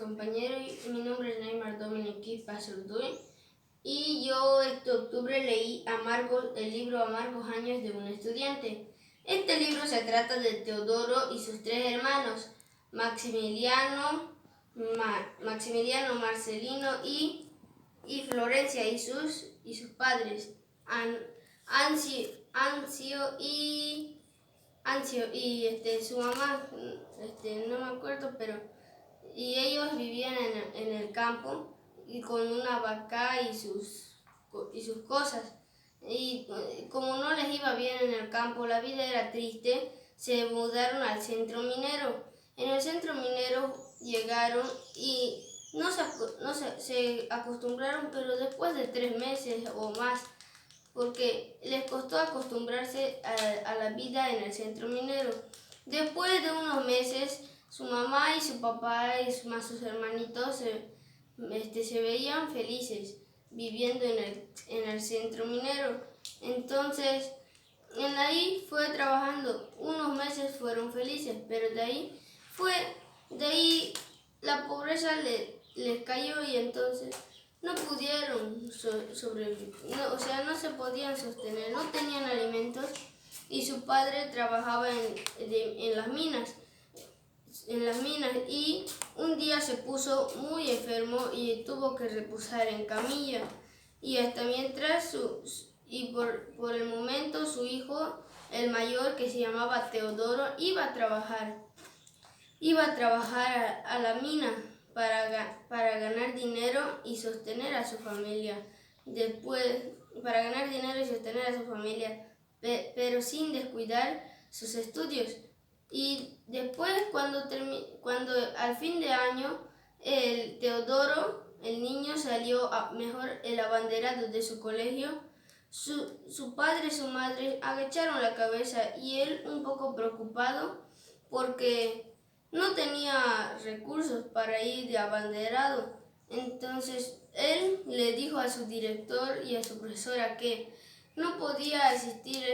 compañeros. Mi nombre es Neymar Dominique Pazurduy y yo este octubre leí el libro Amargos años de un estudiante. Este libro se trata de Teodoro y sus tres hermanos, Maximiliano, Marcelino y Florencia y sus padres, Ancio y su mamá, no me acuerdo, y ellos vivían en el campo y con una vaca y sus cosas. Y como no les iba bien en el campo, la vida era triste, se mudaron al centro minero. En el centro minero llegaron y se acostumbraron, pero después de 3 meses o más, porque les costó acostumbrarse a la vida en el centro minero. Después de unos meses, su mamá y su papá y más sus hermanitos se veían felices viviendo en el centro minero. Entonces, ahí fue trabajando. Unos meses fueron felices, pero de ahí la pobreza les cayó y entonces no pudieron sobrevivir, no se podían sostener, no tenían alimentos y su padre trabajaba en las minas. Y un día se puso muy enfermo y tuvo que reposar en camilla. Y hasta mientras por el momento su hijo, el mayor, que se llamaba Teodoro, iba a trabajar a la mina para ganar dinero y sostener a su familia. Pero sin descuidar sus estudios. Y después, cuando al fin de año, el Teodoro, el niño, salió mejor el abanderado de su colegio. Su padre y su madre agacharon la cabeza y él, un poco preocupado porque no tenía recursos para ir de abanderado. Entonces él le dijo a su director y a su profesora que no podía asistir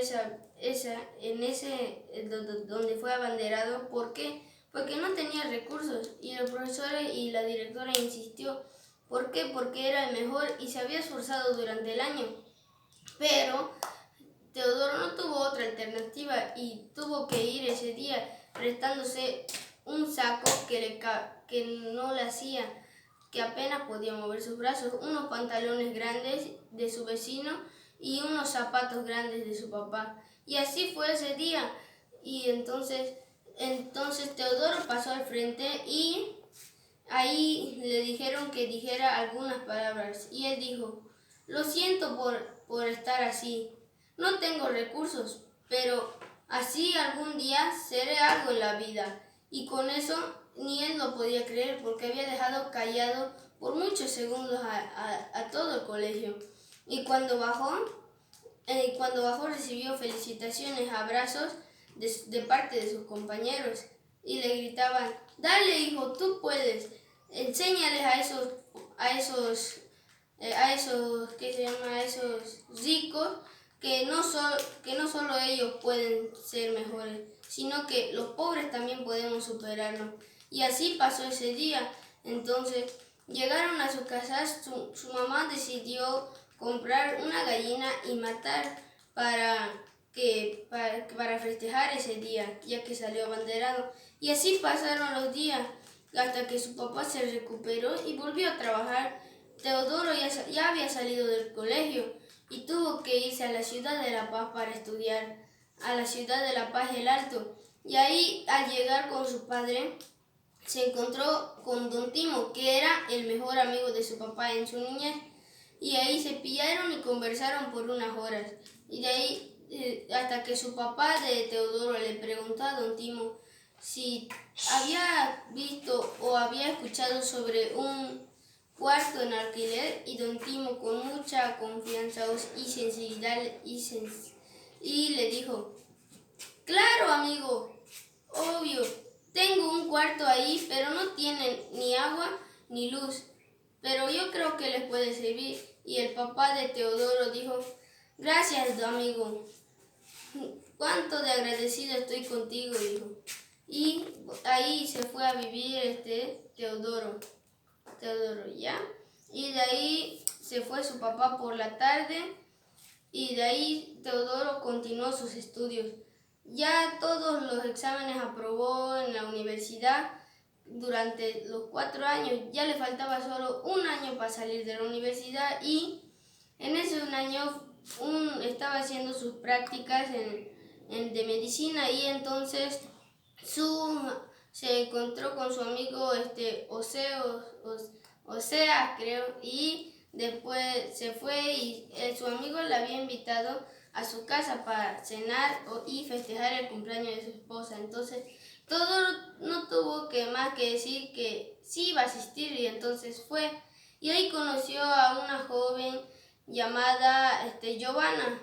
donde fue abanderado. ¿Por qué? Porque no tenía recursos. Y el profesor y la directora insistió. ¿Por qué? Porque era el mejor y se había esforzado durante el año. Pero Teodoro no tuvo otra alternativa y tuvo que ir ese día prestándose un saco que no le hacía, que apenas podía mover sus brazos, unos pantalones grandes de su vecino y unos zapatos grandes de su papá. Y así fue ese día. Y entonces Teodoro pasó al frente y ahí le dijeron que dijera algunas palabras. Y él dijo: lo siento por estar así. No tengo recursos, pero así algún día seré algo en la vida. Y con eso ni él lo podía creer, porque había dejado callado por muchos segundos a todo el colegio. Y cuando bajó recibió felicitaciones, abrazos de parte de sus compañeros. Y le gritaban: dale, hijo, tú puedes. Enséñales a esos ricos que no solo ellos pueden ser mejores, sino que los pobres también podemos superarnos. Y así pasó ese día. Entonces llegaron a su casa, su mamá decidió comprar una gallina y matar para festejar ese día, ya que salió abanderado. Y así pasaron los días, hasta que su papá se recuperó y volvió a trabajar. Teodoro ya había salido del colegio y tuvo que irse a la ciudad de La Paz para estudiar, a la ciudad de La Paz el Alto. Y ahí, al llegar con su padre, se encontró con don Timo, que era el mejor amigo de su papá en su niñez. Y ahí se pillaron y conversaron por unas horas. Y de ahí, hasta que su papá de Teodoro le preguntó a don Timo si había visto o había escuchado sobre un cuarto en alquiler, y don Timo, con mucha confianza y sensibilidad, y le dijo: claro, amigo, obvio, tengo un cuarto ahí, pero no tiene ni agua ni luz, pero yo creo que les puede servir. Y el papá de Teodoro dijo: gracias, amigo, cuánto de agradecido estoy contigo, dijo. Y ahí se fue a vivir Teodoro. Teodoro, ¿ya? Y de ahí se fue su papá por la tarde y de ahí Teodoro continuó sus estudios. Ya todos los exámenes aprobó en la universidad durante los 4 años. Ya le faltaba solo un año para salir de la universidad y en ese un año estaba haciendo sus prácticas de medicina y entonces se encontró con su amigo Osea, creo, y después se fue y su amigo le había invitado a su casa para cenar y festejar el cumpleaños de su esposa. Entonces, todo no tuvo más que decir que sí iba a asistir y entonces fue. Y ahí conoció a una joven llamada Giovanna,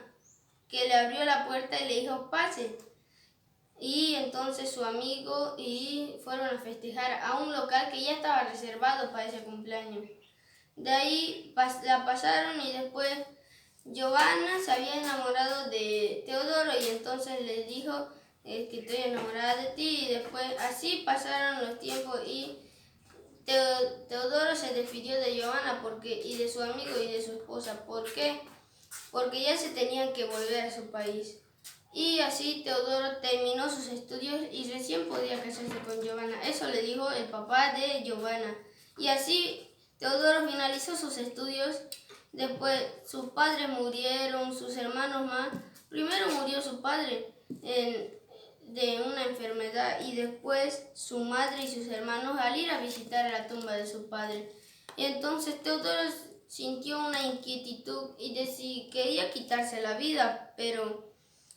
que le abrió la puerta y le dijo pase. Y entonces su amigo y fueron a festejar a un local que ya estaba reservado para ese cumpleaños. De ahí la pasaron y después Giovanna se había enamorado de Teodoro y entonces le dijo que estoy enamorada de ti y después así pasaron los tiempos y Teodoro se despidió de Giovanna y de su amigo y de su esposa. ¿Por qué? Porque ya se tenían que volver a su país. Y así Teodoro terminó sus estudios y recién podía casarse con Giovanna. Eso le dijo el papá de Giovanna. Y así Teodoro finalizó sus estudios. Después sus padres murieron, sus hermanos más. Primero murió su padre de una enfermedad y después su madre y sus hermanos al ir a visitar la tumba de su padre. Y entonces Teodoro sintió una inquietud y quería quitarse la vida, pero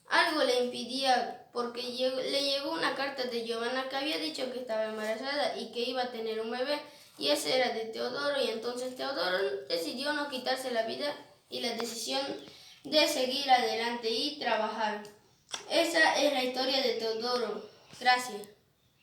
algo le impedía porque le llegó una carta de Giovanna que había dicho que estaba embarazada y que iba a tener un bebé y ese era de Teodoro y entonces Teodoro decidió no quitarse la vida y la decisión de seguir adelante y trabajar. Esa es la historia de Teodoro. Gracias.